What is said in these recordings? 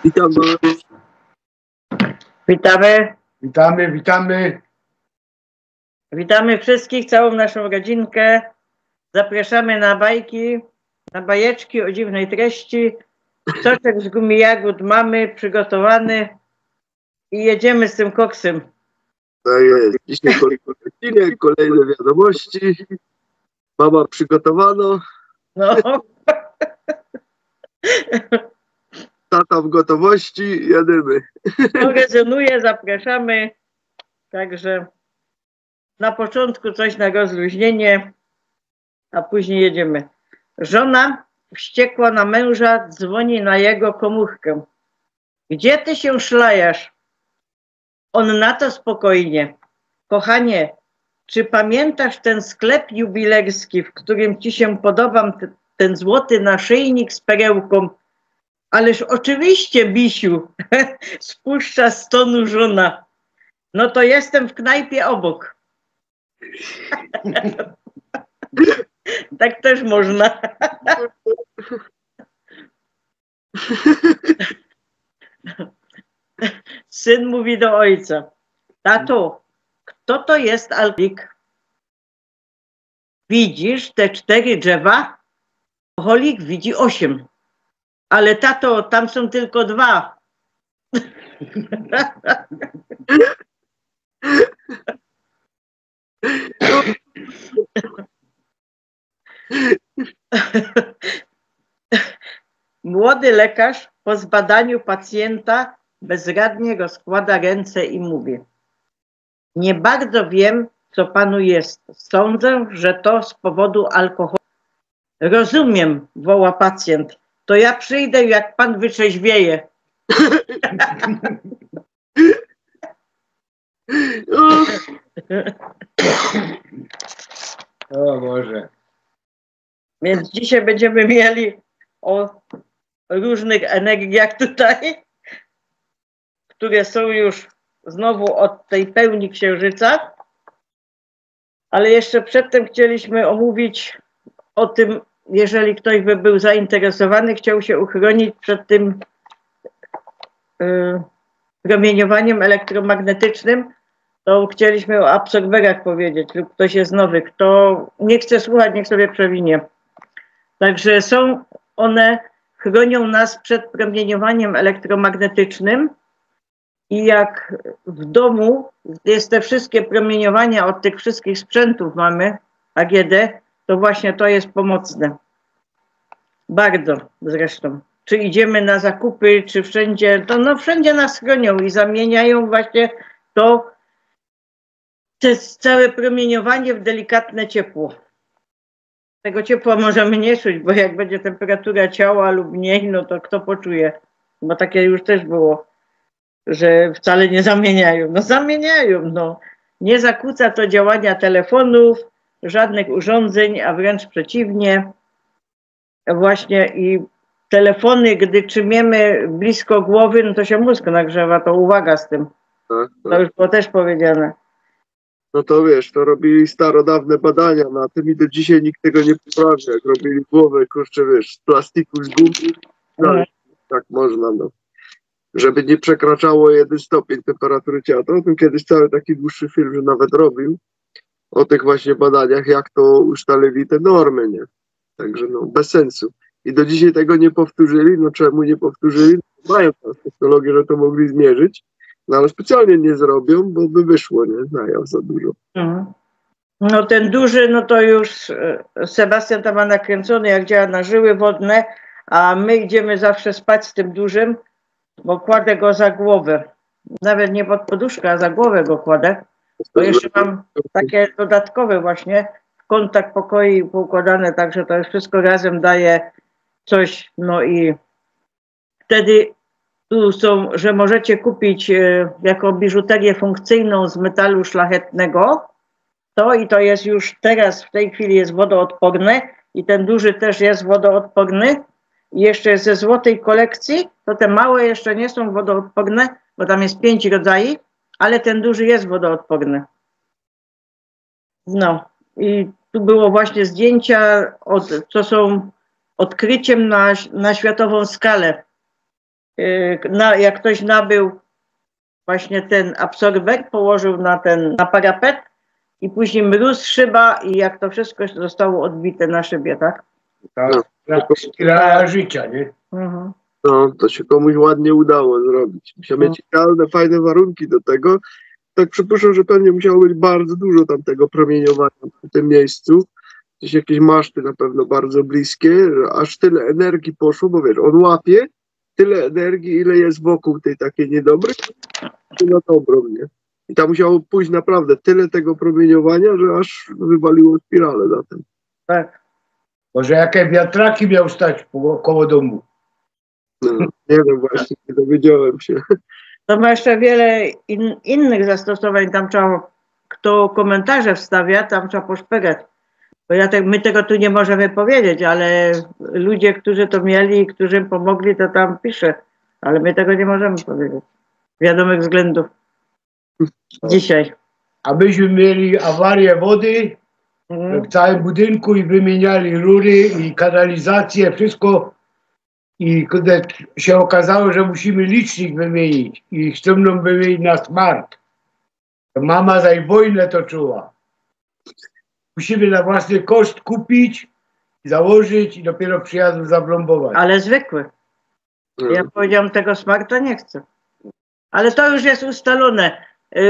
Witam Was. Witamy. Witamy. Witamy wszystkich, całą naszą rodzinkę. Zapraszamy na bajki, na bajeczki o dziwnej treści. Soczek z gumi jagód mamy przygotowany i jedziemy z tym koksem. Tak jest. Dzisiaj kolejny odcinek, kolejne wiadomości. Mama przygotowano. No. Tata w gotowości. Jedziemy. Rezonuje, zapraszamy. Także na początku coś na rozluźnienie, a później jedziemy. Żona wściekła na męża, dzwoni na jego komórkę. Gdzie ty się szlajasz? On na to spokojnie. Kochanie, czy pamiętasz ten sklep jubilerski, w którym ci się podobam, ten złoty naszyjnik z perełką? Ależ oczywiście, Bisiu, spuszcza z tonu żona. No to jestem w knajpie obok. Tak też można. Syn mówi do ojca: tato, kto to jest alkoholik? Widzisz te 4 drzewa? Alkoholik widzi 8. Ale tato, tam są tylko 2. Młody lekarz po zbadaniu pacjenta bezradnie rozkłada ręce i mówi: nie bardzo wiem, co panu jest. Sądzę, że to z powodu alkoholu. Rozumiem, woła pacjent. To ja przyjdę, jak pan wyczeźwieje. O Boże. Więc dzisiaj będziemy mieli o różnych energiach tutaj, które są już znowu od tej pełni księżyca. Ale jeszcze przedtem chcieliśmy omówić o tym, jeżeli ktoś by był zainteresowany, chciał się uchronić przed tym promieniowaniem elektromagnetycznym, to chcieliśmy o absorberach powiedzieć, lub ktoś jest nowy. Kto nie chce słuchać, niech sobie przewinie. Także są one, chronią nas przed promieniowaniem elektromagnetycznym i jak w domu jest te wszystkie promieniowania od tych wszystkich sprzętów mamy, AGD, to właśnie to jest pomocne. Bardzo zresztą. Czy idziemy na zakupy, czy wszędzie, to no wszędzie nas chronią i zamieniają właśnie to całe promieniowanie w delikatne ciepło. Tego ciepła możemy nie czuć, bo jak będzie temperatura ciała lub mniej, no to kto poczuje? Bo takie już też było, że wcale nie zamieniają. No zamieniają, no. Nie zakłóca to działania telefonów, żadnych urządzeń, a wręcz przeciwnie. Właśnie i telefony, gdy trzymiemy blisko głowy, no to się mózg nagrzewa, to uwaga z tym. Tak. To już było też powiedziane. No to wiesz, to robili starodawne badania na tym i do dzisiaj nikt tego nie poprawia. Jak robili głowę, kurczę, wiesz, z plastiku, z gumy, no, tak można, no. Żeby nie przekraczało 1 stopień temperatury ciała. To o tym kiedyś cały taki dłuższy film, że nawet robił, o tych właśnie badaniach, jak to ustalili te normy, nie? Także no, bez sensu. I do dzisiaj tego nie powtórzyli. No czemu nie powtórzyli? Mają tam technologię, że to mogli zmierzyć, no ale specjalnie nie zrobią, bo by wyszło, nie? Znają za dużo. No ten duży, no to już Sebastian tam ma nakręcony, jak działa na żyły wodne, a my idziemy zawsze spać z tym dużym, bo kładę go za głowę. Nawet nie pod poduszkę, a za głowę go kładę. Bo jeszcze mam takie dodatkowe właśnie, kontakt pokoi poukładane, także to już wszystko razem daje coś. No i wtedy tu są, że możecie kupić jako biżuterię funkcyjną z metalu szlachetnego. I to jest już teraz, w tej chwili jest wodoodporne i ten duży też jest wodoodporny. I jeszcze ze złotej kolekcji, to te małe jeszcze nie są wodoodporne, bo tam jest 5 rodzajów, ale ten duży jest wodoodporny. No i tu było właśnie zdjęcia, co są odkryciem na światową skalę. jak ktoś nabył właśnie ten absorber, położył na parapet i później mróz, szyba i jak to wszystko zostało odbite na szybie, tak? Tak, spirala życia, nie? Mhm. No, to się komuś ładnie udało zrobić. Musiał mieć idealne, fajne warunki do tego. Tak przypuszczam, że pewnie musiało być bardzo dużo tam tego promieniowania w tym miejscu. Gdzieś jakieś maszty na pewno bardzo bliskie, aż tyle energii poszło, bo wiesz, on łapie tyle energii, ile jest wokół tej takiej niedobrej, na dobrą, nie? I tam musiało pójść naprawdę tyle tego promieniowania, że aż wywaliło spiralę na tym. Tak. Może jakie wiatraki miał stać koło domu. No, nie wiem właśnie, nie dowiedziałem się. To ma jeszcze wiele innych zastosowań. Tam trzeba, kto komentarze wstawia, tam trzeba poszperać. Bo my tego tu nie możemy powiedzieć, ale ludzie, którzy to mieli i którzy im pomogli, to tam pisze. Ale my tego nie możemy powiedzieć. Z wiadomych względów. Dzisiaj. A myśmy mieli awarię wody w całym budynku i wymieniali rury i kanalizację, wszystko. I kiedy się okazało, że musimy licznik wymienić i chcą nam wymienić na smart, to mama za wojnę to czuła. Musimy na własny koszt kupić, założyć i dopiero przyjadą zaplombować. Ale zwykły. Ja powiedziałam, tego smarta nie chcę. Ale to już jest ustalone,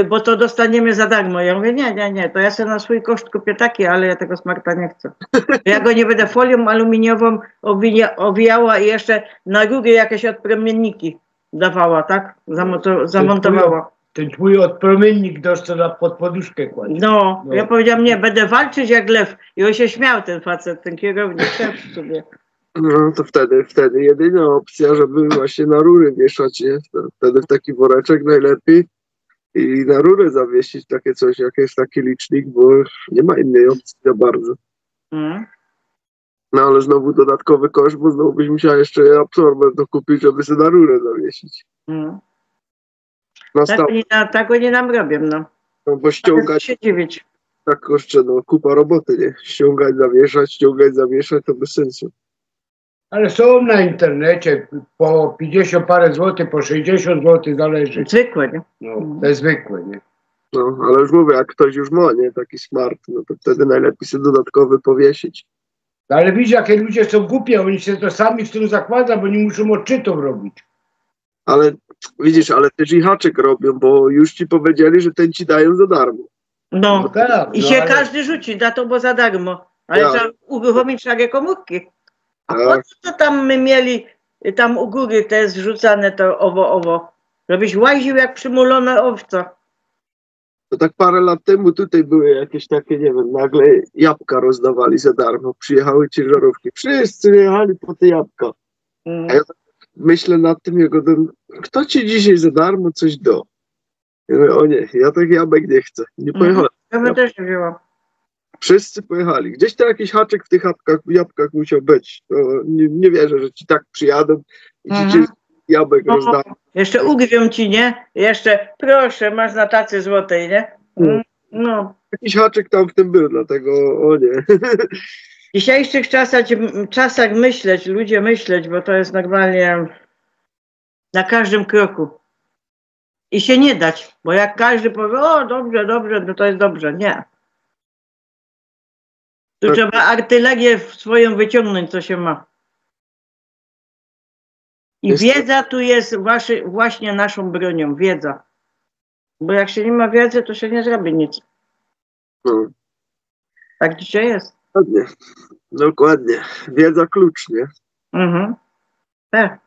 bo to dostaniemy za darmo. Ja mówię, nie, to ja sobie na swój koszt kupię taki, ale ja tego smarta nie chcę. Ja go nie będę folią aluminiową owijała i jeszcze na rury jakieś odpromienniki dawała, tak? Zamontowała. Ten twój odpromiennik dostał pod poduszkę kładzie. No, ja powiedziałam, nie, będę walczyć jak lew. I on się śmiał, ten facet, ten kierownik, szef sobie. No to wtedy jedyna opcja, żeby właśnie na rury wieszać, nie? Wtedy w taki woreczek najlepiej i na rurę zawiesić takie coś, jak jest taki licznik, bo nie ma innej opcji za bardzo. No ale znowu dodatkowy koszt, bo znowu byś musiał jeszcze absorber dokupić, żeby sobie na rurę zawiesić. Tak oni nam robią, no. No bo ściągać, się dziwić. tak kurczę, no kupa roboty, nie? Ściągać, zawieszać, to bez sensu. Ale są na internecie po 50 parę złotych, po 60 zł zależy. Zwykłe, nie? No, to jest zwykłe, nie? No, ale już mówię, jak ktoś już ma, nie? Taki smart, no to wtedy najlepiej sobie dodatkowy powiesić. No, ale widzisz, jakie ludzie są głupie, oni się to sami z tym zakładają, bo nie muszą odczytów robić. Ale widzisz, ale też i haczyk robią, bo już ci powiedzieli, że ten ci dają za darmo. No, tak, i się każdy rzuci na to, bo za darmo. Ale trzeba uruchomić szare komórki. A po co tam my mieli tam u góry te zrzucane to owo, żebyś łaził jak przymulona owca. To tak parę lat temu tutaj były jakieś takie, nie wiem, nagle jabłka rozdawali za darmo. Przyjechały ciężarówki. Wszyscy jechali po te jabłka. A ja tak myślę nad tym, kto ci dzisiaj za darmo coś da? Ja mówię, o nie, ja tych jabłek nie chcę. Nie pojechałem. Ja też nie wzięłam. Wszyscy pojechali. Gdzieś tam jakiś haczyk w tych jabłkach musiał być. To nie wierzę, że ci tak przyjadą i ci jabłek rozdają. Jeszcze ugwią ci, nie? Jeszcze, proszę, masz na tacy złotej, nie? No. Jakiś haczyk tam w tym był, dlatego o nie. W dzisiejszych czasach ludzie myśleć, bo to jest normalnie na każdym kroku. I się nie dać, bo jak każdy powie, o dobrze, no to jest dobrze. Nie. Tu trzeba artylerię swoją wyciągnąć, co się ma. I wiedza tu jest właśnie naszą bronią, wiedza. Bo jak się nie ma wiedzy, to się nie zrobi nic. No. Tak dzisiaj jest. Dokładnie. Wiedza klucz, nie? Tak.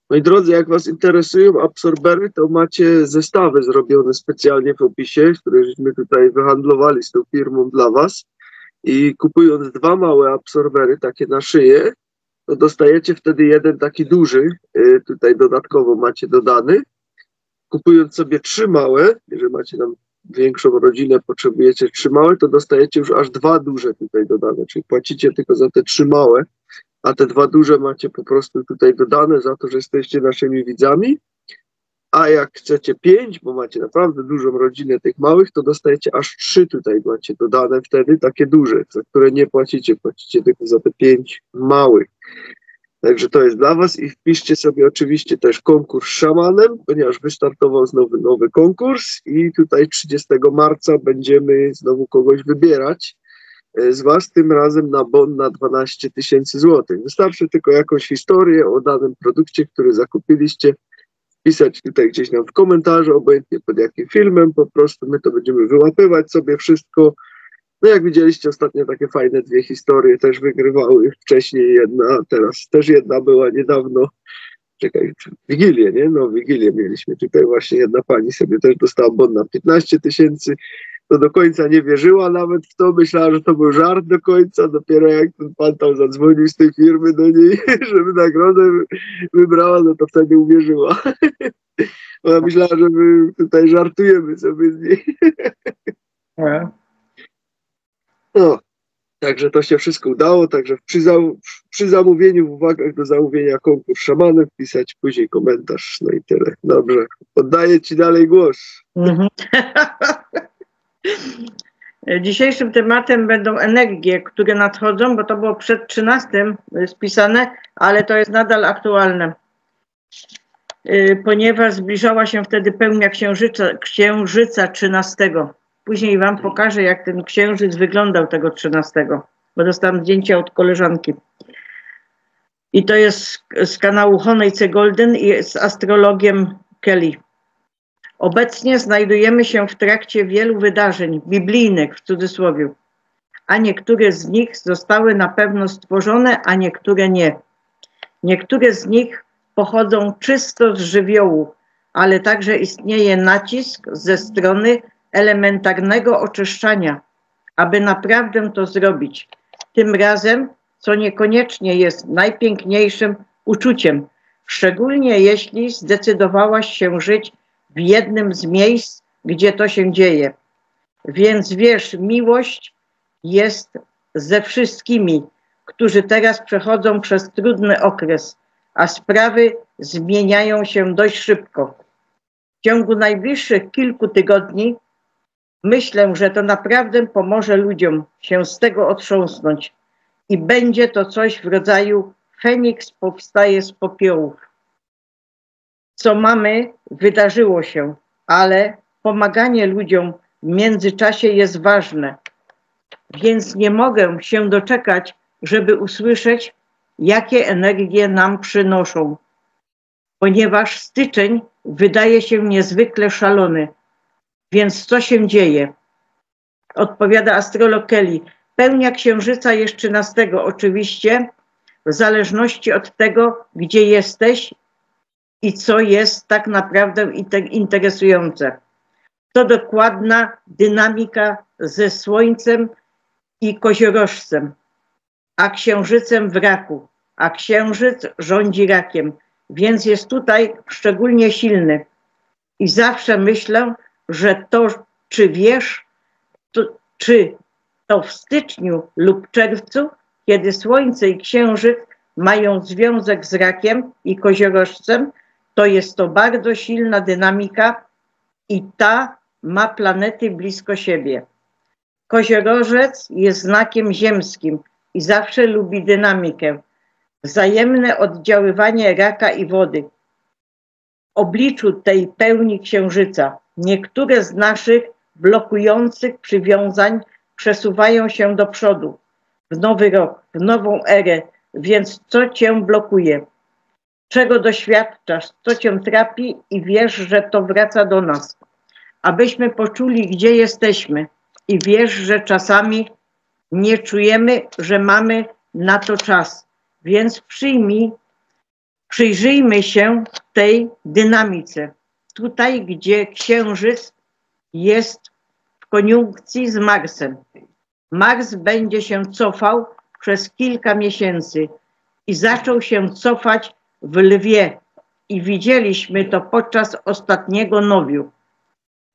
Moi drodzy, jak was interesują absorbery, to macie zestawy zrobione specjalnie w opisie, które żeśmy tutaj wyhandlowali z tą firmą dla was. I kupując 2 małe absorbery, takie na szyję, to dostajecie wtedy jeden taki duży, tutaj dodatkowo macie dodany. Kupując sobie 3 małe, jeżeli macie tam większą rodzinę, potrzebujecie 3 małe, to dostajecie już aż 2 duże tutaj dodane, czyli płacicie tylko za te 3 małe, a te 2 duże macie po prostu tutaj dodane za to, że jesteście naszymi widzami. A jak chcecie 5, bo macie naprawdę dużą rodzinę tych małych, to dostajecie aż 3 tutaj macie dodane wtedy, takie duże, za które nie płacicie, płacicie tylko za te 5 małych. Także to jest dla was i wpiszcie sobie oczywiście też konkurs szamanem, ponieważ wystartował znowu nowy konkurs i tutaj 30 marca będziemy znowu kogoś wybierać z was, tym razem na bon na 12 000 złotych. Wystarczy tylko jakąś historię o danym produkcie, który zakupiliście, pisać tutaj gdzieś nam w komentarzu, obojętnie pod jakim filmem, po prostu my to będziemy wyłapywać sobie wszystko. No jak widzieliście ostatnio takie fajne 2 historie też wygrywały, wcześniej jedna, a teraz też jedna była niedawno, czekaj, Wigilię, nie? No Wigilię mieliśmy tutaj właśnie, jedna pani sobie też dostała bon na 15 000, to do końca nie wierzyła nawet w to, myślała, że to był żart do końca, dopiero jak ten pan tam zadzwonił z tej firmy do niej, żeby nagrodę wybrała, no to wtedy uwierzyła. Ona myślała, że my tutaj żartujemy sobie z niej. No, także to się wszystko udało, także przy zamówieniu, w uwagach do zamówienia konkurs szamanem wpisać później komentarz, no i tyle. Dobrze, oddaję ci dalej głos. Dzisiejszym tematem będą energie, które nadchodzą, bo to było przed 13 spisane, ale to jest nadal aktualne, ponieważ zbliżała się wtedy pełnia księżyca 13. Później wam pokażę, jak ten księżyc wyglądał tego 13, bo dostałam zdjęcia od koleżanki. I to jest z kanału Honey C. Golden i z astrologiem Kelly. Obecnie znajdujemy się w trakcie wielu wydarzeń biblijnych, w cudzysłowie, a niektóre z nich zostały na pewno stworzone, a niektóre nie. Niektóre z nich pochodzą czysto z żywiołu, ale także istnieje nacisk ze strony elementarnego oczyszczania, aby naprawdę to zrobić. Tym razem, co niekoniecznie jest najpiękniejszym uczuciem, szczególnie jeśli zdecydowałaś się żyć w jednym z miejsc, gdzie to się dzieje. Więc wiesz, miłość jest ze wszystkimi, którzy teraz przechodzą przez trudny okres, a sprawy zmieniają się dość szybko. W ciągu najbliższych kilku tygodni myślę, że to naprawdę pomoże ludziom się z tego otrząsnąć i będzie to coś w rodzaju Feniks powstaje z popiołów. Co mamy, wydarzyło się, ale pomaganie ludziom w międzyczasie jest ważne, więc nie mogę się doczekać, żeby usłyszeć, jakie energie nam przynoszą, ponieważ styczeń wydaje się niezwykle szalony. Więc co się dzieje? Odpowiada astrolog Kelly. Pełnia księżyca jest 13, oczywiście, w zależności od tego, gdzie jesteś i co jest tak naprawdę interesujące. To dokładna dynamika ze Słońcem i Koziorożcem, a Księżycem w Raku, a Księżyc rządzi Rakiem, więc jest tutaj szczególnie silny. I zawsze myślę, że to, czy wiesz, czy to w styczniu lub czerwcu, kiedy Słońce i Księżyc mają związek z Rakiem i Koziorożcem, to jest to bardzo silna dynamika i ta ma planety blisko siebie. Koziorożec jest znakiem ziemskim i zawsze lubi dynamikę. Wzajemne oddziaływanie Raka i Wody. W obliczu tej pełni Księżyca niektóre z naszych blokujących przywiązań przesuwają się do przodu, w nowy rok, w nową erę, więc co cię blokuje? Czego doświadczasz, co cię trapi i wiesz, że to wraca do nas. Abyśmy poczuli, gdzie jesteśmy i wiesz, że czasami nie czujemy, że mamy na to czas. Więc przyjrzyjmy się tej dynamice. Tutaj, gdzie Księżyc jest w koniunkcji z Marsem. Mars będzie się cofał przez kilka miesięcy i zaczął się cofać w Lwie i widzieliśmy to podczas ostatniego nowiu.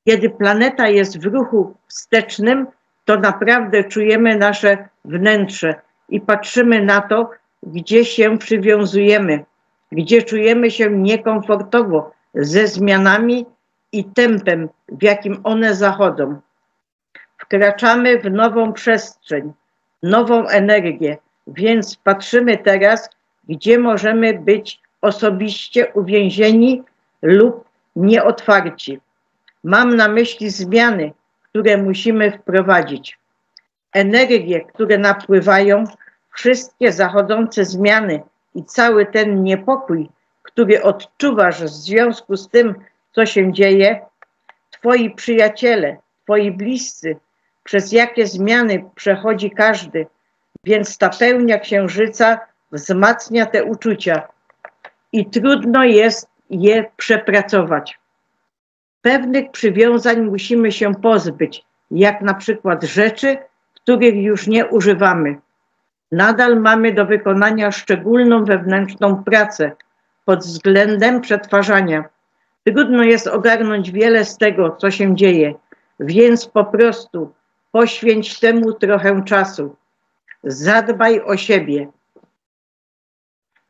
Kiedy planeta jest w ruchu wstecznym, to naprawdę czujemy nasze wnętrze i patrzymy na to, gdzie się przywiązujemy, gdzie czujemy się niekomfortowo ze zmianami i tempem, w jakim one zachodzą. Wkraczamy w nową przestrzeń, nową energię, więc patrzymy teraz, gdzie możemy być osobiście uwięzieni lub nieotwarci. Mam na myśli zmiany, które musimy wprowadzić. Energie, które napływają, wszystkie zachodzące zmiany i cały ten niepokój, który odczuwasz w związku z tym, co się dzieje, twoi przyjaciele, twoi bliscy, przez jakie zmiany przechodzi każdy, więc ta pełnia księżyca wzmacnia te uczucia i trudno jest je przepracować. Pewnych przywiązań musimy się pozbyć, jak na przykład rzeczy, których już nie używamy. Nadal mamy do wykonania szczególną wewnętrzną pracę pod względem przetwarzania. Trudno jest ogarnąć wiele z tego, co się dzieje, więc po prostu poświęć temu trochę czasu. Zadbaj o siebie.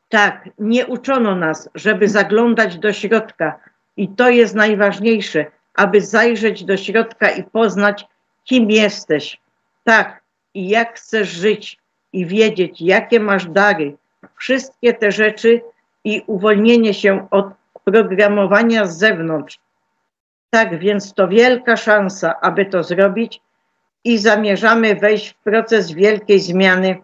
Tak, nie uczono nas, żeby zaglądać do środka i to jest najważniejsze, aby zajrzeć do środka i poznać, kim jesteś. Tak, i jak chcesz żyć i wiedzieć, jakie masz dary. Wszystkie te rzeczy i uwolnienie się od programowania z zewnątrz. Tak więc to wielka szansa, aby to zrobić i zamierzamy wejść w proces wielkiej zmiany.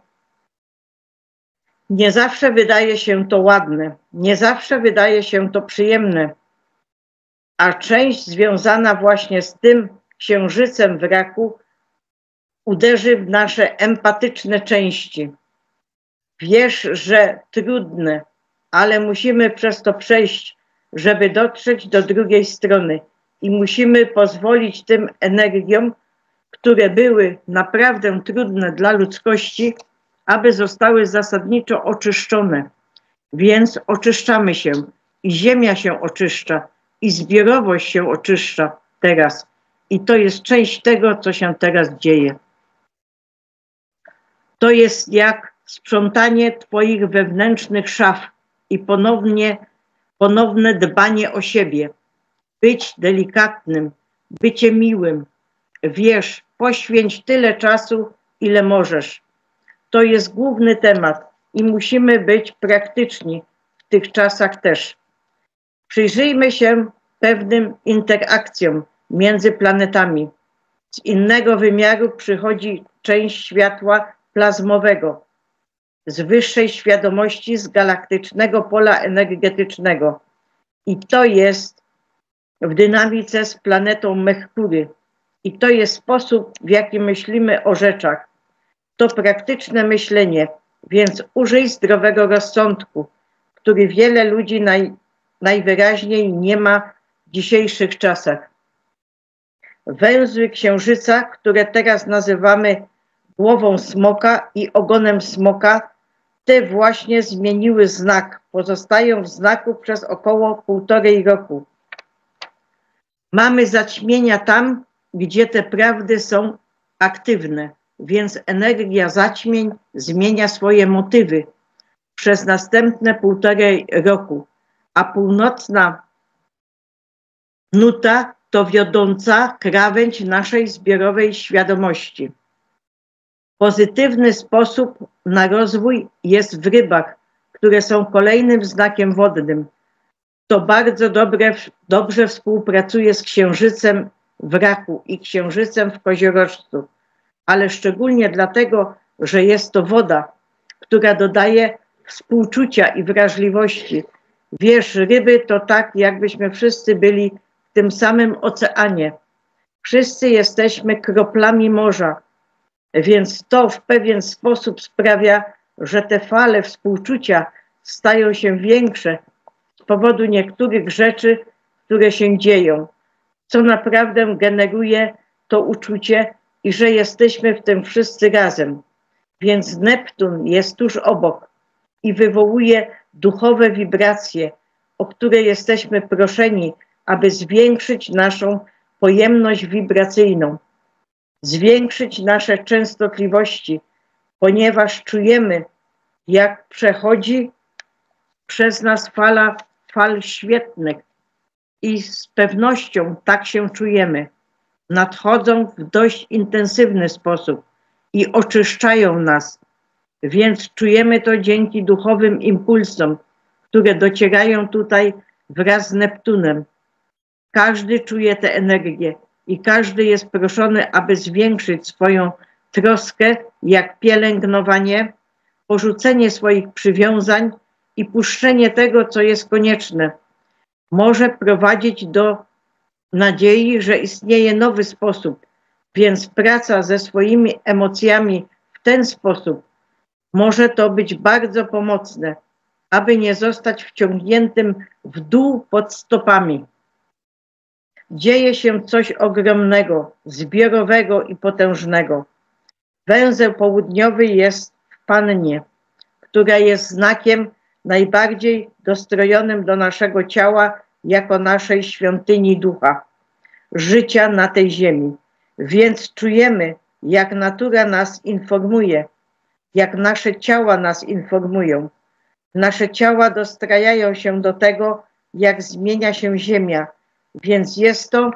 Nie zawsze wydaje się to ładne, nie zawsze wydaje się to przyjemne, a część związana właśnie z tym księżycem w raku uderzy w nasze empatyczne części. Wiesz, że trudne, ale musimy przez to przejść, żeby dotrzeć do drugiej strony i musimy pozwolić tym energiom, które były naprawdę trudne dla ludzkości, aby zostały zasadniczo oczyszczone. Więc oczyszczamy się i ziemia się oczyszcza i zbiorowość się oczyszcza teraz. I to jest część tego, co się teraz dzieje. To jest jak sprzątanie twoich wewnętrznych szaf i ponowne dbanie o siebie. Być delikatnym, bycie miłym. Wiesz, poświęć tyle czasu, ile możesz. To jest główny temat i musimy być praktyczni w tych czasach też. Przyjrzyjmy się pewnym interakcjom między planetami. Z innego wymiaru przychodzi część światła plazmowego, z wyższej świadomości, z galaktycznego pola energetycznego. I to jest w dynamice z planetą Merkury. I to jest sposób, w jaki myślimy o rzeczach. To praktyczne myślenie, więc użyj zdrowego rozsądku, który wiele ludzi najwyraźniej nie ma w dzisiejszych czasach. Węzły księżyca, które teraz nazywamy głową smoka i ogonem smoka, te właśnie zmieniły znak, pozostają w znaku przez około 1,5 roku. Mamy zaćmienia tam, gdzie te prawdy są aktywne, więc energia zaćmień zmienia swoje motywy przez następne 1,5 roku, a północna nuta to wiodąca krawędź naszej zbiorowej świadomości. Pozytywny sposób na rozwój jest w rybach, które są kolejnym znakiem wodnym. To bardzo dobrze współpracuje z księżycem w raku i księżycem w koziorożcu, ale szczególnie dlatego, że jest to woda, która dodaje współczucia i wrażliwości. Wiesz, ryby to tak, jakbyśmy wszyscy byli w tym samym oceanie. Wszyscy jesteśmy kroplami morza, więc to w pewien sposób sprawia, że te fale współczucia stają się większe z powodu niektórych rzeczy, które się dzieją, co naprawdę generuje to uczucie i że jesteśmy w tym wszyscy razem. Więc Neptun jest tuż obok i wywołuje duchowe wibracje, o które jesteśmy proszeni, aby zwiększyć naszą pojemność wibracyjną, zwiększyć nasze częstotliwości, ponieważ czujemy, jak przechodzi przez nas fal świetnych i z pewnością tak się czujemy. Nadchodzą w dość intensywny sposób i oczyszczają nas, więc czujemy to dzięki duchowym impulsom, które docierają tutaj wraz z Neptunem. Każdy czuje tę energię i każdy jest proszony, aby zwiększyć swoją troskę, jak pielęgnowanie, porzucenie swoich przywiązań i puszczenie tego, co jest konieczne. Może prowadzić do nadziei, że istnieje nowy sposób, więc praca ze swoimi emocjami w ten sposób może to być bardzo pomocne, aby nie zostać wciągniętym w dół pod stopami. Dzieje się coś ogromnego, zbiorowego i potężnego. Węzeł południowy jest w Pannie, która jest znakiem najbardziej dostrojonym do naszego ciała jako naszej świątyni ducha, życia na tej ziemi. Więc czujemy, jak natura nas informuje, jak nasze ciała nas informują. Nasze ciała dostrajają się do tego, jak zmienia się ziemia, więc jest to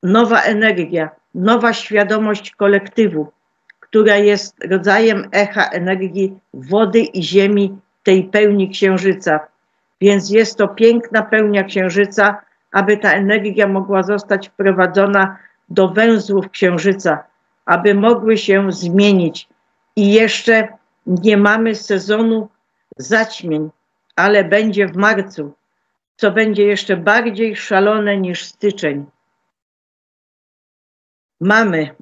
nowa energia, nowa świadomość kolektywu, która jest rodzajem echa energii wody i ziemi, tej pełni księżyca. Więc jest to piękna pełnia księżyca, aby ta energia mogła zostać wprowadzona do węzłów księżyca, aby mogły się zmienić. I jeszcze nie mamy sezonu zaćmień, ale będzie w marcu, co będzie jeszcze bardziej szalone niż styczeń. Mamy.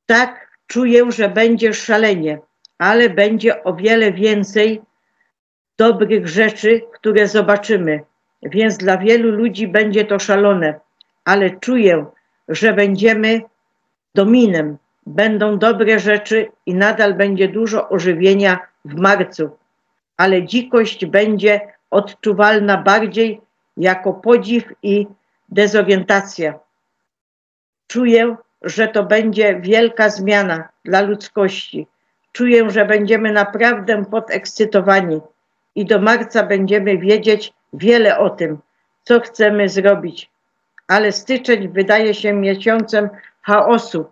Tak, czuję, że będzie szalenie, ale będzie o wiele więcej dobrych rzeczy, które zobaczymy. Więc dla wielu ludzi będzie to szalone, ale czuję, że będziemy dominem. Będą dobre rzeczy i nadal będzie dużo ożywienia w marcu, ale dzikość będzie odczuwalna bardziej jako podziw i dezorientacja. Czuję, że to będzie wielka zmiana dla ludzkości. Czuję, że będziemy naprawdę podekscytowani i do marca będziemy wiedzieć wiele o tym, co chcemy zrobić. Ale styczeń wydaje się miesiącem chaosu,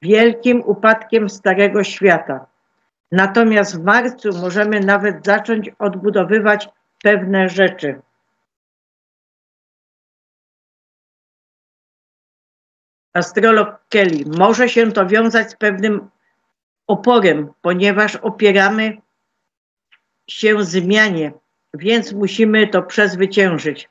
wielkim upadkiem Starego Świata. Natomiast w marcu możemy nawet zacząć odbudowywać pewne rzeczy. Astrolog Kelly. Może się to wiązać z pewnym oporem, ponieważ opieramy się zmianie, więc musimy to przezwyciężyć.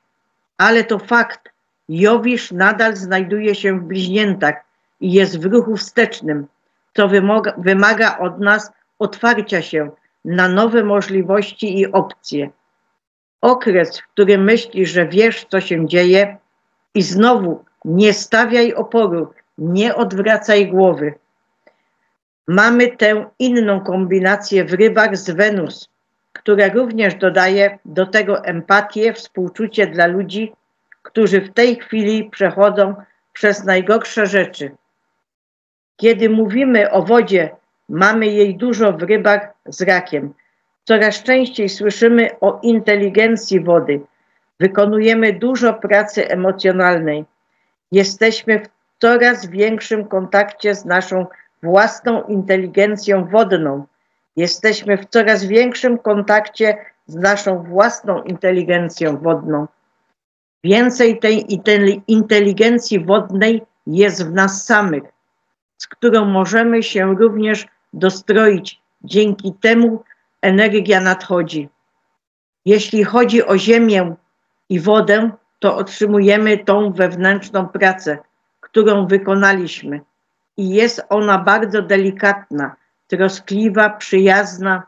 Ale to fakt. Jowisz nadal znajduje się w bliźniętach i jest w ruchu wstecznym, co wymaga od nas otwarcia się na nowe możliwości i opcje. Okres, w którym myślisz, że wiesz, co się dzieje i znowu nie stawiaj oporu, nie odwracaj głowy. Mamy tę inną kombinację w rybach z Wenus, która również dodaje do tego empatię, współczucie dla ludzi, którzy w tej chwili przechodzą przez najgorsze rzeczy. Kiedy mówimy o wodzie, mamy jej dużo w rybach z rakiem. Coraz częściej słyszymy o inteligencji wody. Wykonujemy dużo pracy emocjonalnej. Jesteśmy w coraz większym kontakcie z naszą własną inteligencją wodną. Jesteśmy w coraz większym kontakcie z naszą własną inteligencją wodną. Więcej tej inteligencji wodnej jest w nas samych, z którą możemy się również dostroić. Dzięki temu energia nadchodzi. Jeśli chodzi o ziemię i wodę, to otrzymujemy tą wewnętrzną pracę, którą wykonaliśmy. I jest ona bardzo delikatna, troskliwa, przyjazna,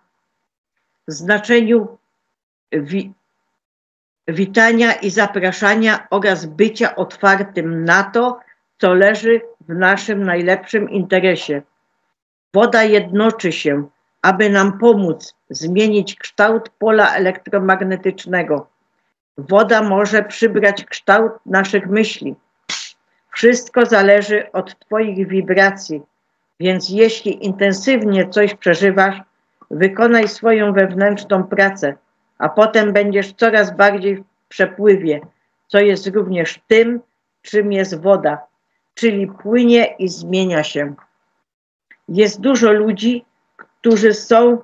w znaczeniu witania i zapraszania oraz bycia otwartym na to, co leży w naszym najlepszym interesie. Woda jednoczy się, aby nam pomóc zmienić kształt pola elektromagnetycznego. Woda może przybrać kształt naszych myśli. Wszystko zależy od Twoich wibracji, więc jeśli intensywnie coś przeżywasz, wykonaj swoją wewnętrzną pracę, a potem będziesz coraz bardziej w przepływie, co jest również tym, czym jest woda, czyli płynie i zmienia się. Jest dużo ludzi, którzy są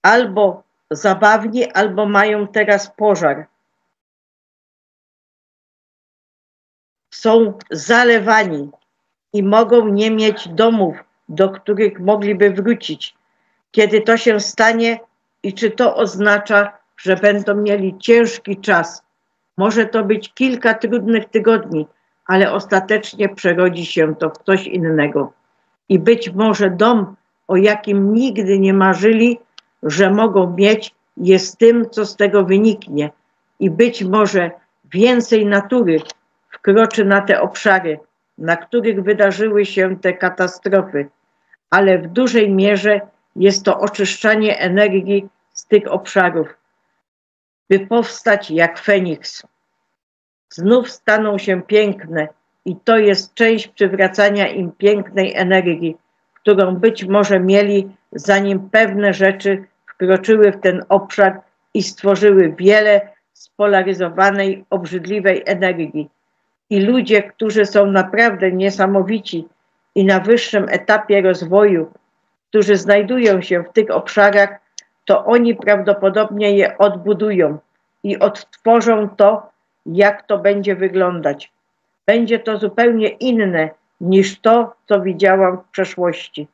albo zabawni, albo mają teraz pożar. Są zalewani i mogą nie mieć domów, do których mogliby wrócić. Kiedy to się stanie i czy to oznacza, że będą mieli ciężki czas? Może to być kilka trudnych tygodni, ale ostatecznie przerodzi się to w coś innego. I być może dom, o jakim nigdy nie marzyli, że mogą mieć, jest tym, co z tego wyniknie. I być może więcej natury wkroczy na te obszary, na których wydarzyły się te katastrofy, ale w dużej mierze jest to oczyszczanie energii z tych obszarów, by powstać jak Feniks. Znów staną się piękne i to jest część przywracania im pięknej energii, którą być może mieli, zanim pewne rzeczy wkroczyły w ten obszar i stworzyły wiele spolaryzowanej, obrzydliwej energii. I ludzie, którzy są naprawdę niesamowici i na wyższym etapie rozwoju, którzy znajdują się w tych obszarach, to oni prawdopodobnie je odbudują i odtworzą to, jak to będzie wyglądać. Będzie to zupełnie inne niż to, co widziałam w przeszłości.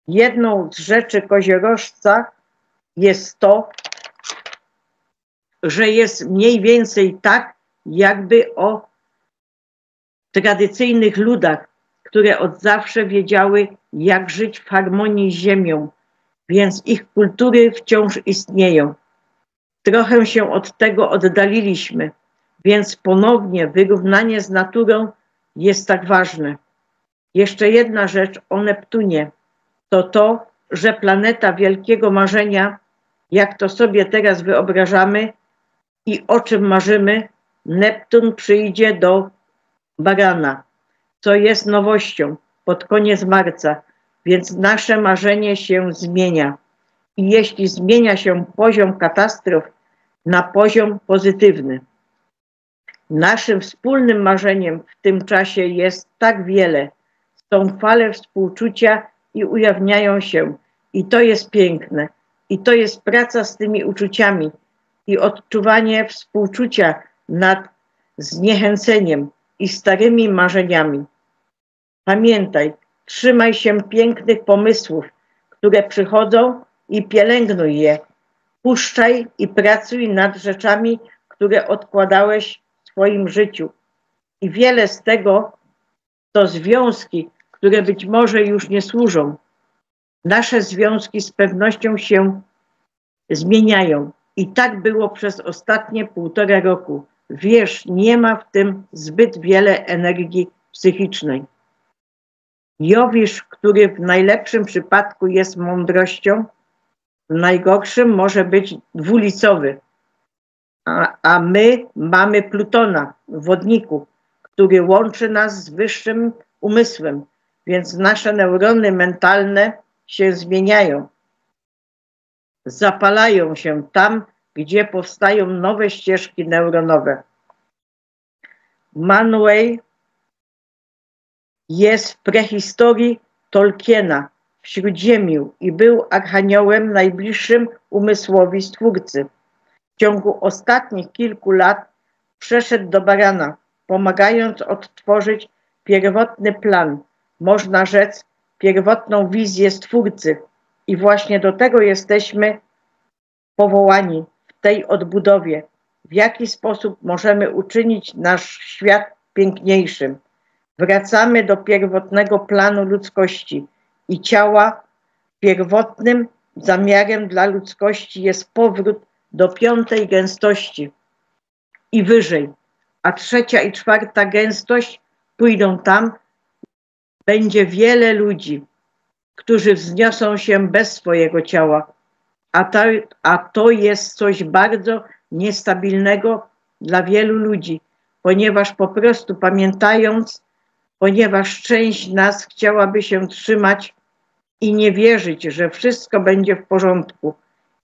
Jedną z rzeczy koziorożca jest to, że jest mniej więcej tak, jakby o tradycyjnych ludach, które od zawsze wiedziały, jak żyć w harmonii z ziemią, więc ich kultury wciąż istnieją. Trochę się od tego oddaliliśmy, więc ponownie wyrównanie z naturą jest tak ważne. Jeszcze jedna rzecz o Neptunie, to to, że planeta wielkiego marzenia, jak to sobie teraz wyobrażamy i o czym marzymy, Neptun przyjdzie do Barana, co jest nowością pod koniec marca, więc nasze marzenie się zmienia. I jeśli zmienia się poziom katastrof na poziom pozytywny. Naszym wspólnym marzeniem w tym czasie jest tak wiele. Są fale współczucia i ujawniają się. I to jest piękne. I to jest praca z tymi uczuciami i odczuwanie współczucia nad zniechęceniem i starymi marzeniami. Pamiętaj, trzymaj się pięknych pomysłów, które przychodzą i pielęgnuj je. Puszczaj i pracuj nad rzeczami, które odkładałeś w swoim życiu. I wiele z tego to związki, które być może już nie służą. Nasze związki z pewnością się zmieniają. I tak było przez ostatnie 1,5 roku. Wiesz, nie ma w tym zbyt wiele energii psychicznej. Jowisz, który w najlepszym przypadku jest mądrością, w najgorszym może być dwulicowy. A my mamy Plutona w wodniku, który łączy nas z wyższym umysłem, więc nasze neurony mentalne się zmieniają. Zapalają się tam, gdzie powstają nowe ścieżki neuronowe. Manwë jest w prehistorii Tolkiena w Śródziemiu i był archaniołem najbliższym umysłowi Stwórcy. W ciągu ostatnich kilku lat przeszedł do Barana, pomagając odtworzyć pierwotny plan, można rzec pierwotną wizję Stwórcy. I właśnie do tego jesteśmy powołani w tej odbudowie. W jaki sposób możemy uczynić nasz świat piękniejszym? Wracamy do pierwotnego planu ludzkości i ciała. Pierwotnym zamiarem dla ludzkości jest powrót do 5. gęstości i wyżej, a 3. i 4. gęstość pójdą tam. Będzie wiele ludzi, którzy wzniosą się bez swojego ciała, a to jest coś bardzo niestabilnego dla wielu ludzi, ponieważ po prostu ponieważ część nas chciałaby się trzymać i nie wierzyć, że wszystko będzie w porządku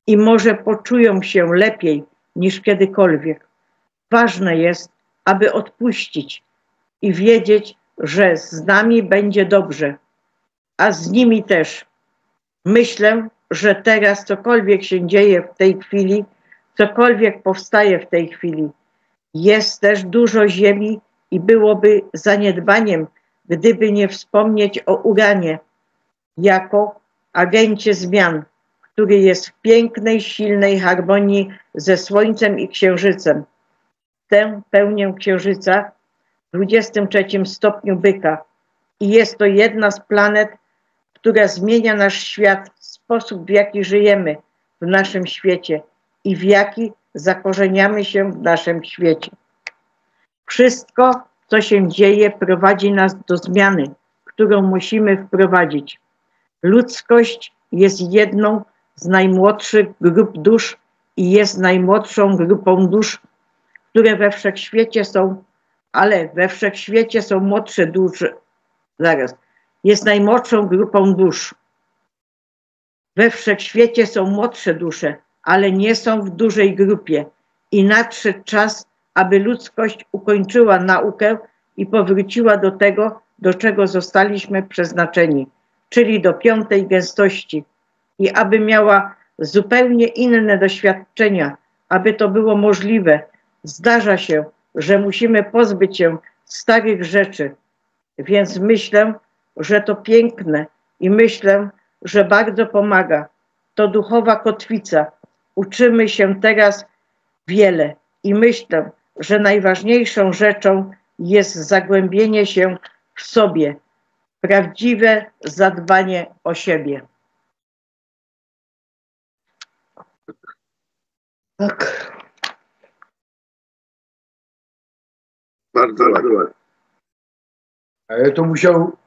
i może poczują się lepiej niż kiedykolwiek. Ważne jest, aby odpuścić i wiedzieć, że z nami będzie dobrze, a z nimi też. Myślę, że teraz cokolwiek się dzieje w tej chwili, cokolwiek powstaje w tej chwili, jest też dużo ziemi i byłoby zaniedbaniem, gdyby nie wspomnieć o uranie jako agencie zmian, który jest w pięknej, silnej harmonii ze Słońcem i Księżycem. Tę pełnię Księżyca w 23 stopniu Byka i jest to jedna z planet, która zmienia nasz świat, sposób, w jaki żyjemy w naszym świecie i w jaki zakorzeniamy się w naszym świecie. Wszystko, co się dzieje, prowadzi nas do zmiany, którą musimy wprowadzić. Ludzkość jest jedną z najmłodszych grup dusz i jest najmłodszą grupą dusz, które we wszechświecie są, ale we wszechświecie są młodsze dusze. Zaraz. Jest najmłodszą grupą dusz. We wszechświecie są młodsze dusze, ale nie są w dużej grupie. I nadszedł czas, aby ludzkość ukończyła naukę i powróciła do tego, do czego zostaliśmy przeznaczeni, czyli do 5. gęstości. I aby miała zupełnie inne doświadczenia, aby to było możliwe, zdarza się, że musimy pozbyć się starych rzeczy. Więc myślę, że to piękne i myślę, że bardzo pomaga. To duchowa kotwica. Uczymy się teraz wiele i myślę, że najważniejszą rzeczą jest zagłębienie się w sobie, prawdziwe zadbanie o siebie. Tak. Bardzo ładnie. Ale to musiał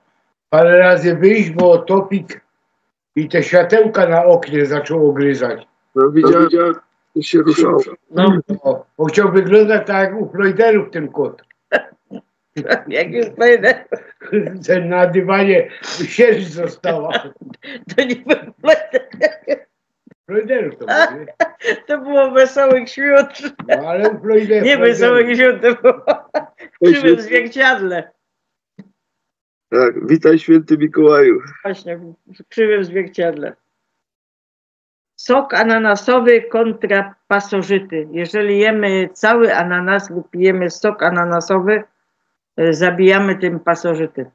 parę razy wyjść, bo topik i te światełka na oknie zaczął ogryzać. No widziałem, że się ruszał. No, Bo chciał wyglądać tak jak u Freuderów ten kot. jak już będę, Ten na dywanie sierść została. to nie będę. Freuderów to mówię. To było wesołych świąt. No ale u Freuderów. Nie wesołych świąt, to było w krzywym zwierciadle. Tak, witaj święty Mikołaju. Właśnie, w krzywym zwierciadle. Sok ananasowy kontra pasożyty. Jeżeli jemy cały ananas lub jemy sok ananasowy, zabijamy tym pasożyty.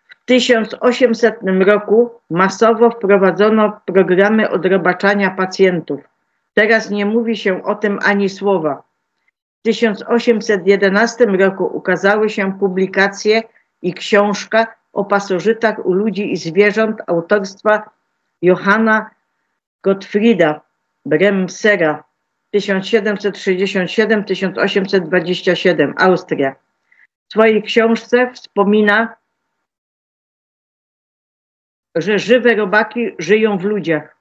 W 1800 roku masowo wprowadzono programy odrobaczania pacjentów. Teraz nie mówi się o tym ani słowa. W 1811 roku ukazały się publikacje i książka o pasożytach u ludzi i zwierząt autorstwa Johanna Gottfrieda Bremsera 1767-1827, Austria. W swojej książce wspomina, że żywe robaki żyją w ludziach.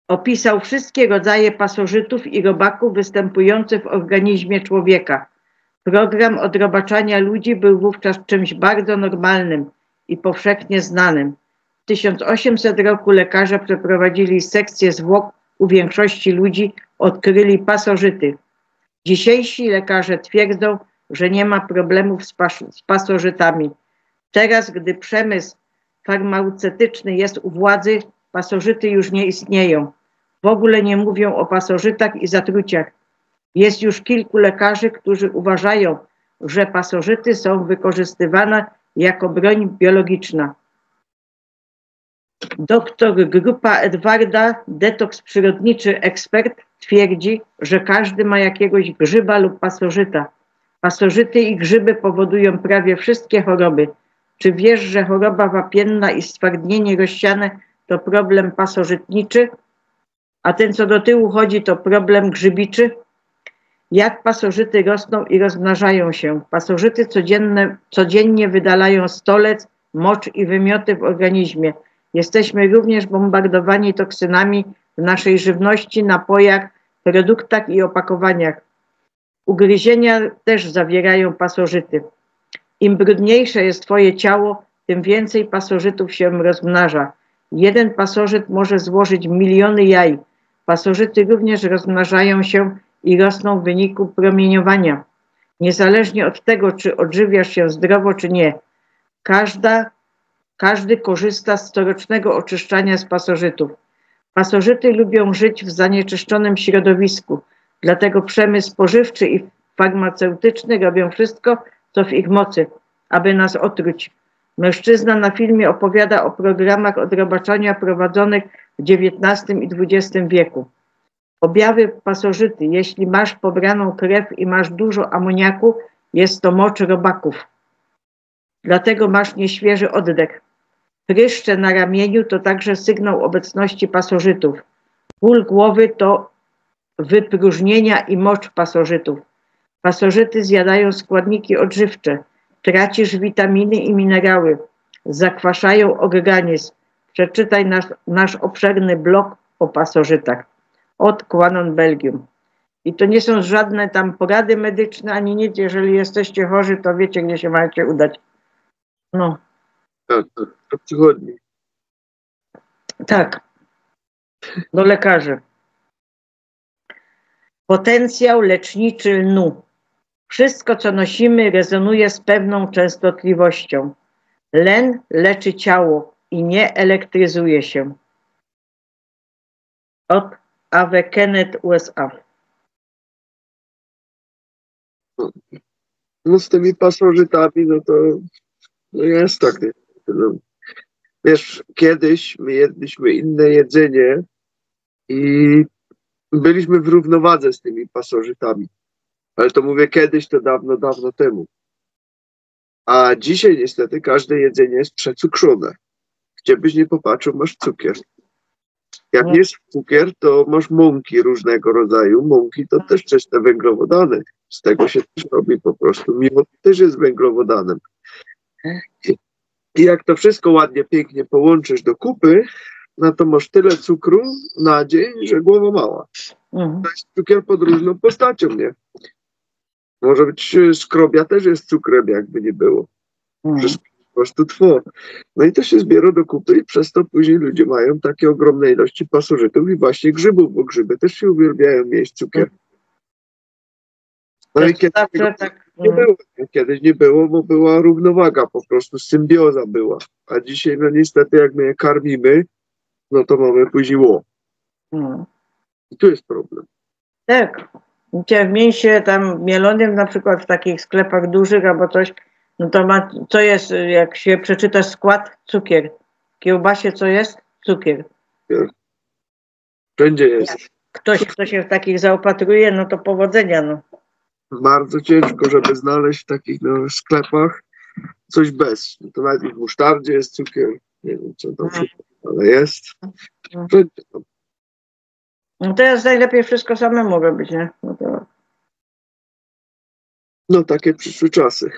Opisał wszystkie rodzaje pasożytów i robaków występujących w organizmie człowieka. Program odrobaczania ludzi był wówczas czymś bardzo normalnym i powszechnie znanym. W 1800 roku lekarze przeprowadzili sekcję zwłok u większości ludzi, odkryli pasożyty. Dzisiejsi lekarze twierdzą, że nie ma problemów z pasożytami. Teraz, gdy przemysł farmaceutyczny jest u władzy, pasożyty już nie istnieją. W ogóle nie mówią o pasożytach i zatruciach. Jest już kilku lekarzy, którzy uważają, że pasożyty są wykorzystywane jako broń biologiczna. Doktor Grupa Edwarda, detoks przyrodniczy ekspert, twierdzi, że każdy ma jakiegoś grzyba lub pasożyta. Pasożyty i grzyby powodują prawie wszystkie choroby. Czy wiesz, że choroba wapienna i stwardnienie rozsiane to problem pasożytniczy, a ten, co do tyłu chodzi, to problem grzybiczy? Jak pasożyty rosną i rozmnażają się? Pasożyty codziennie wydalają stolec, mocz i wymioty w organizmie. Jesteśmy również bombardowani toksynami w naszej żywności, napojach, produktach i opakowaniach. Ugryzienia też zawierają pasożyty. Im brudniejsze jest twoje ciało, tym więcej pasożytów się rozmnaża. Jeden pasożyt może złożyć miliony jaj. Pasożyty również rozmnażają się i rosną w wyniku promieniowania. Niezależnie od tego, czy odżywiasz się zdrowo, czy nie. Każdy korzysta z corocznego oczyszczania z pasożytów. Pasożyty lubią żyć w zanieczyszczonym środowisku, dlatego przemysł spożywczy i farmaceutyczny robią wszystko, co w ich mocy, aby nas otruć. Mężczyzna na filmie opowiada o programach odrobaczania prowadzonych w XIX i XX wieku. Objawy pasożyty. Jeśli masz pobraną krew i masz dużo amoniaku, jest to mocz robaków. Dlatego masz nieświeży oddech. Pryszcze na ramieniu to także sygnał obecności pasożytów. Ból głowy to wypróżnienia i mocz pasożytów. Pasożyty zjadają składniki odżywcze. Tracisz witaminy i minerały. Zakwaszają organizm. Przeczytaj nasz obszerny blog o pasożytach. Od Quanon Belgium. I to nie są żadne tam porady medyczne, ani nic. Jeżeli jesteście chorzy, to wiecie, gdzie się macie udać. No. Tak, do przychodni. Tak. Do lekarzy. Potencjał leczniczy lnu. Wszystko, co nosimy, rezonuje z pewną częstotliwością. Len leczy ciało i nie elektryzuje się. Od A.W. Kenneth, USA. No z tymi pasożytami, no to jest tak. No, wiesz, kiedyś my jedliśmy inne jedzenie i byliśmy w równowadze z tymi pasożytami. Ale to mówię kiedyś, to dawno, dawno temu. A dzisiaj niestety każde jedzenie jest przecukrzone. Gdzie byś nie popatrzył, masz cukier. Jak nie jest cukier, to masz mąki różnego rodzaju. Mąki to też czyste węglowodany. Z tego się też robi po prostu. Miód też jest węglowodanem. I jak to wszystko ładnie, pięknie połączysz do kupy, no to masz tyle cukru na dzień, że głowa mała. To jest cukier pod różną postacią, nie? Może być skrobia też jest cukrem, jakby nie było. Wszystko po prostu tło. No i to się zbiera do kupy i przez to później ludzie mają takie ogromne ilości pasożytów i właśnie grzybów, bo grzyby też się uwielbiają jeść cukier. No i kiedyś nie było, bo była równowaga, po prostu symbioza była. A dzisiaj no niestety jak my je karmimy, no to mamy później ło. I tu jest problem. Tak. W mięsie tam mielonym, na przykład w takich sklepach dużych albo coś, no to ma, co jest, jak się przeczyta skład, cukier. W kiełbasie co jest? Cukier. Wszędzie jest. Ktoś, kto się w takich zaopatruje, no to powodzenia, no. Bardzo ciężko, żeby znaleźć w takich no, sklepach coś bez. To nawet w musztardzie jest cukier. Nie wiem, co tam ale jest. Wszędzie tam. No teraz najlepiej wszystko samemu robić, nie? No takie przyszły czasy.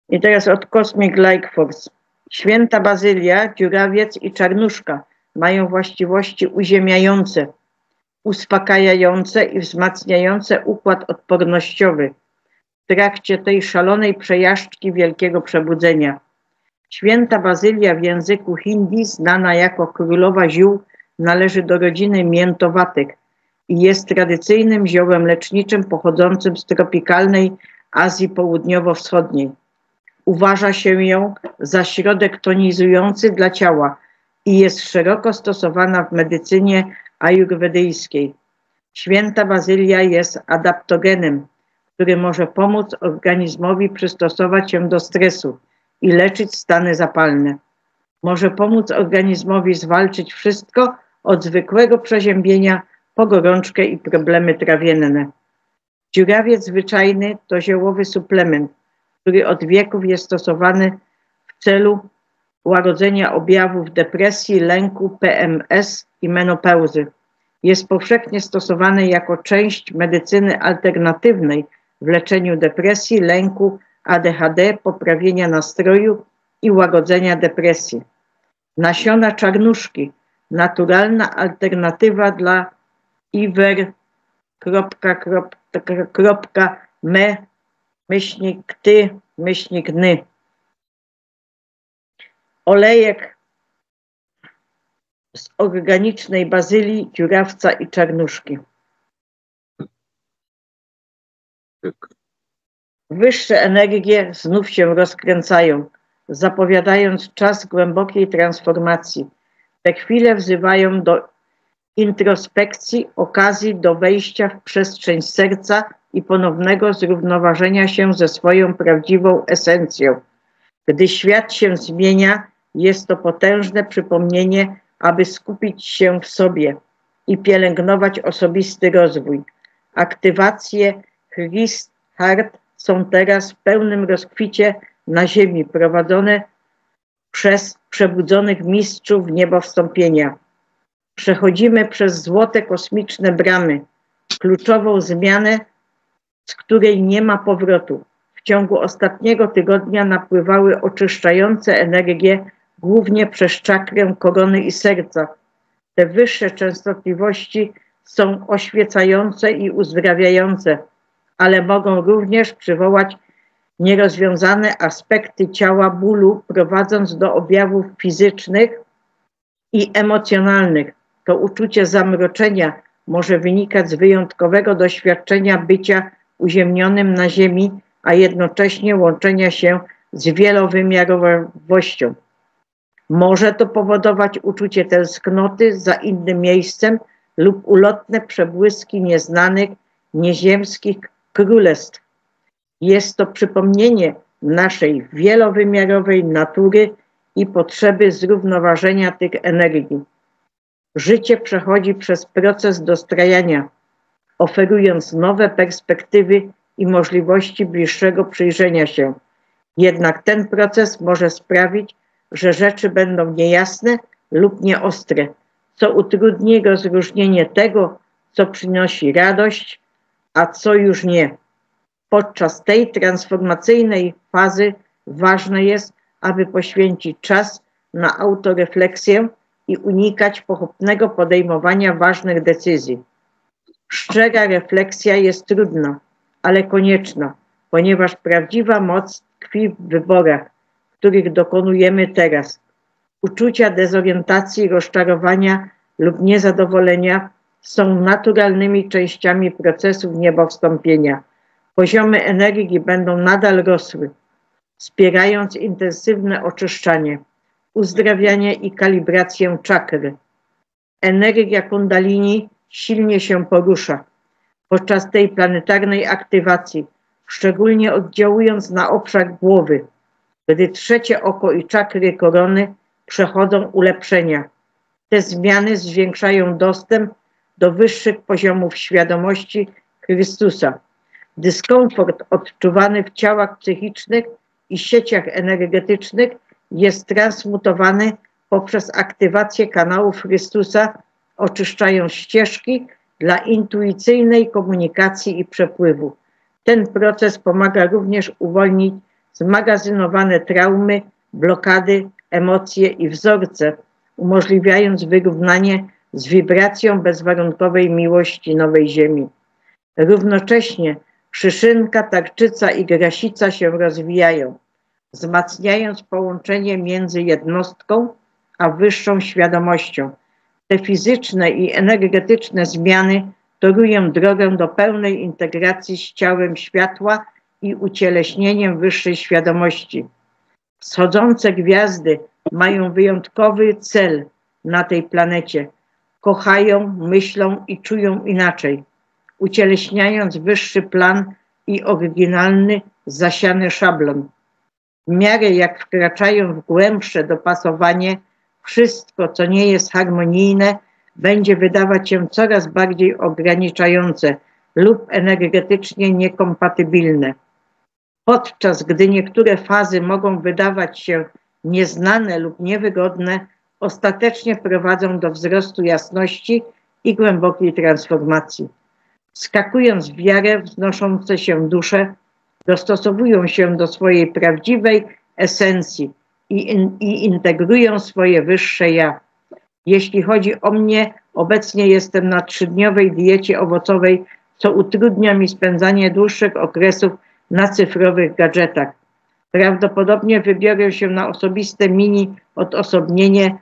I teraz od Cosmic Like Force. Święta bazylia, dziurawiec i czarnuszka mają właściwości uziemiające, uspokajające i wzmacniające układ odpornościowy w trakcie tej szalonej przejażdżki wielkiego przebudzenia. Święta bazylia w języku hindi, znana jako królowa ziół, należy do rodziny miętowatych i jest tradycyjnym ziołem leczniczym pochodzącym z tropikalnej Azji Południowo-Wschodniej. Uważa się ją za środek tonizujący dla ciała i jest szeroko stosowana w medycynie ajurwedyjskiej. Święta bazylia jest adaptogenem, który może pomóc organizmowi przystosować się do stresu i leczyć stany zapalne. Może pomóc organizmowi zwalczyć wszystko od zwykłego przeziębienia po gorączkę i problemy trawienne. Dziurawiec zwyczajny to ziołowy suplement, który od wieków jest stosowany w celu łagodzenia objawów depresji, lęku, PMS i menopauzy. Jest powszechnie stosowany jako część medycyny alternatywnej w leczeniu depresji, lęku, ADHD, poprawienia nastroju i łagodzenia depresji. Nasiona czarnuszki, naturalna alternatywa dla iwer.me/ty/ny. Olejek z organicznej bazylii, dziurawca i czarnuszki. Tak. Wyższe energie znów się rozkręcają, zapowiadając czas głębokiej transformacji. Te chwile wzywają do introspekcji, okazji do wejścia w przestrzeń serca i ponownego zrównoważenia się ze swoją prawdziwą esencją. Gdy świat się zmienia, jest to potężne przypomnienie, aby skupić się w sobie i pielęgnować osobisty rozwój. Aktywacje Christ Heart są teraz w pełnym rozkwicie na ziemi, prowadzone przez przebudzonych mistrzów niebowstąpienia. Przechodzimy przez złote kosmiczne bramy, kluczową zmianę, z której nie ma powrotu. W ciągu ostatniego tygodnia napływały oczyszczające energie, głównie przez czakrę korony i serca. Te wyższe częstotliwości są oświecające i uzdrawiające, ale mogą również przywołać nierozwiązane aspekty ciała bólu, prowadząc do objawów fizycznych i emocjonalnych. To uczucie zamroczenia może wynikać z wyjątkowego doświadczenia bycia uziemnionym na ziemi, a jednocześnie łączenia się z wielowymiarowością. Może to powodować uczucie tęsknoty za innym miejscem lub ulotne przebłyski nieznanych, nieziemskich królestw. Jest to przypomnienie naszej wielowymiarowej natury i potrzeby zrównoważenia tych energii. Życie przechodzi przez proces dostrajania, oferując nowe perspektywy i możliwości bliższego przyjrzenia się. Jednak ten proces może sprawić, że rzeczy będą niejasne lub nieostre, co utrudni rozróżnienie tego, co przynosi radość, a co już nie. Podczas tej transformacyjnej fazy ważne jest, aby poświęcić czas na autorefleksję i unikać pochopnego podejmowania ważnych decyzji. Szczera refleksja jest trudna, ale konieczna, ponieważ prawdziwa moc tkwi w wyborach, których dokonujemy teraz. Uczucia dezorientacji, rozczarowania lub niezadowolenia są naturalnymi częściami procesów niebowstąpienia. Poziomy energii będą nadal rosły, wspierając intensywne oczyszczanie, uzdrawianie i kalibrację czakry. Energia kundalini silnie się porusza podczas tej planetarnej aktywacji, szczególnie oddziałując na obszar głowy, gdy trzecie oko i czakry korony przechodzą ulepszenia. Te zmiany zwiększają dostęp do wyższych poziomów świadomości Chrystusa. Dyskomfort odczuwany w ciałach psychicznych i sieciach energetycznych jest transmutowany poprzez aktywację kanałów Chrystusa, oczyszczają ścieżki dla intuicyjnej komunikacji i przepływu. Ten proces pomaga również uwolnić zmagazynowane traumy, blokady, emocje i wzorce, umożliwiając wyrównanie z wibracją bezwarunkowej miłości nowej ziemi. Równocześnie szyszynka, tarczyca i grasica się rozwijają, wzmacniając połączenie między jednostką a wyższą świadomością. Te fizyczne i energetyczne zmiany torują drogę do pełnej integracji z ciałem światła i ucieleśnieniem wyższej świadomości. Wschodzące gwiazdy mają wyjątkowy cel na tej planecie. Kochają, myślą i czują inaczej, ucieleśniając wyższy plan i oryginalny, zasiany szablon. W miarę jak wkraczają w głębsze dopasowanie, wszystko, co nie jest harmonijne, będzie wydawać się coraz bardziej ograniczające lub energetycznie niekompatybilne. Podczas gdy niektóre fazy mogą wydawać się nieznane lub niewygodne, ostatecznie prowadzą do wzrostu jasności i głębokiej transformacji. Wskakując w wiarę, wznoszące się dusze dostosowują się do swojej prawdziwej esencji i integrują swoje wyższe ja. Jeśli chodzi o mnie, obecnie jestem na 3-dniowej diecie owocowej, co utrudnia mi spędzanie dłuższych okresów na cyfrowych gadżetach. Prawdopodobnie wybiorę się na osobiste mini odosobnienie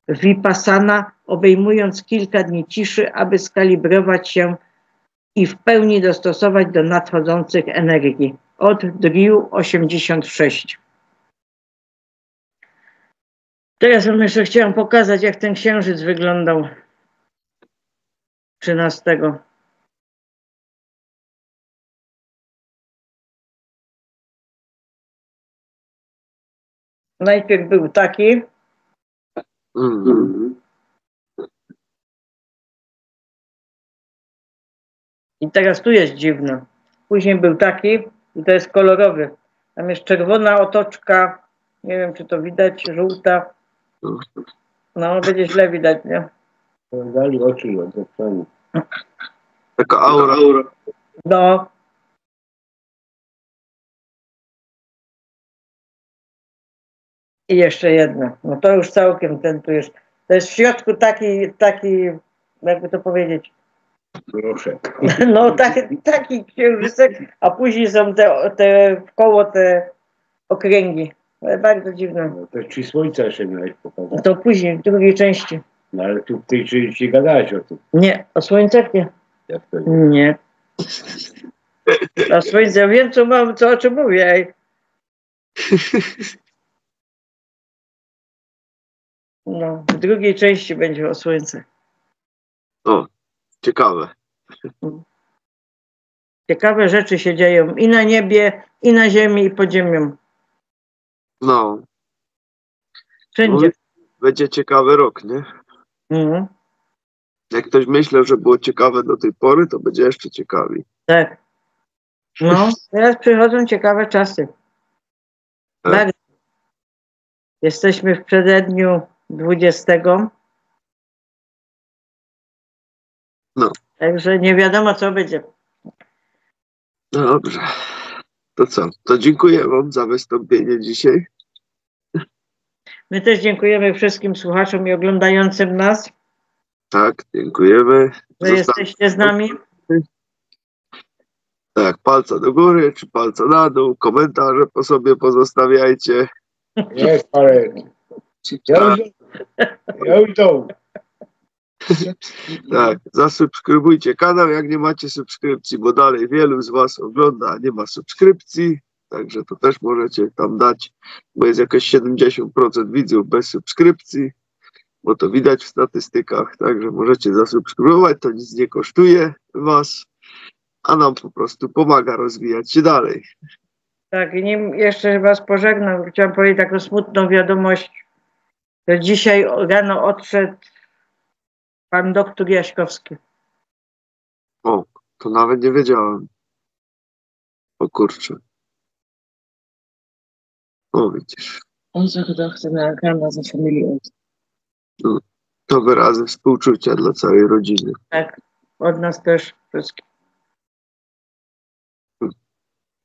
Vipassana, obejmując kilka dni ciszy, aby skalibrować się i w pełni dostosować do nadchodzących energii. Od Driu 86. Teraz wam jeszcze chciałam pokazać, jak ten księżyc wyglądał 13. Najpierw był taki. I teraz tu jest dziwne. Później był taki i to jest kolorowy. Tam jest czerwona otoczka. Nie wiem, czy to widać, żółta. No, będzie źle widać, nie? Dali oczy, no to fajnie. Taka aura. No. I jeszcze jedno. No to już całkiem ten tu jest. To jest w środku taki, jakby to powiedzieć. Proszę. No taki księżycek, a później są te wkoło te okręgi. Bardzo dziwne. No to ci słońca jeszcze miałeś pokazać. To później, w drugiej części. No ale tu w tej części gadałeś o tym. Nie, o słońcach nie. Jak to jest? Nie. O słońce wiem, co mam, o czym mówię. Ej. No, w drugiej części będzie o słońce. O, ciekawe. Ciekawe rzeczy się dzieją i na niebie, i na ziemi, i pod ziemią. No, Wszędzie. będzie ciekawy rok, nie? Mhm. Jak ktoś myślał, że było ciekawe do tej pory, to będzie jeszcze ciekawiej. Tak. No, teraz przychodzą ciekawe czasy. Tak. Bardzo. Jesteśmy w przededniu 20. No. Także nie wiadomo, co będzie. No dobrze. To co? To dziękuję wam za wystąpienie dzisiaj. My też dziękujemy wszystkim słuchaczom i oglądającym nas, Tak, dziękujemy. że jesteście z nami. Tak, palca do góry czy palca na dół, komentarze po sobie pozostawiajcie. Jest parę. Ja już to. Tak, zasubskrybujcie kanał, jak nie macie subskrypcji, bo dalej wielu z was ogląda, a nie ma subskrypcji, także to też możecie tam dać, bo jest jakieś 70% widzów bez subskrypcji, bo to widać w statystykach, także możecie zasubskrybować, to nic nie kosztuje was, a nam po prostu pomaga rozwijać się dalej. Tak, i nim jeszcze was pożegnam, chciałam powiedzieć taką smutną wiadomość, że dzisiaj rano odszedł pan doktor Jaśkowski. O, to nawet nie wiedziałem. O kurczę. O, widzisz. Unsere Tochter nagarna za familię. To wyrazy współczucia dla całej rodziny. Tak, od nas też wszystkich.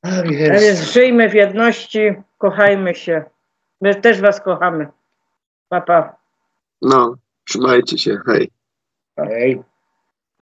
A więc żyjmy w jedności, kochajmy się. My też was kochamy. Pa, pa. No, trzymajcie się, hej. Hej.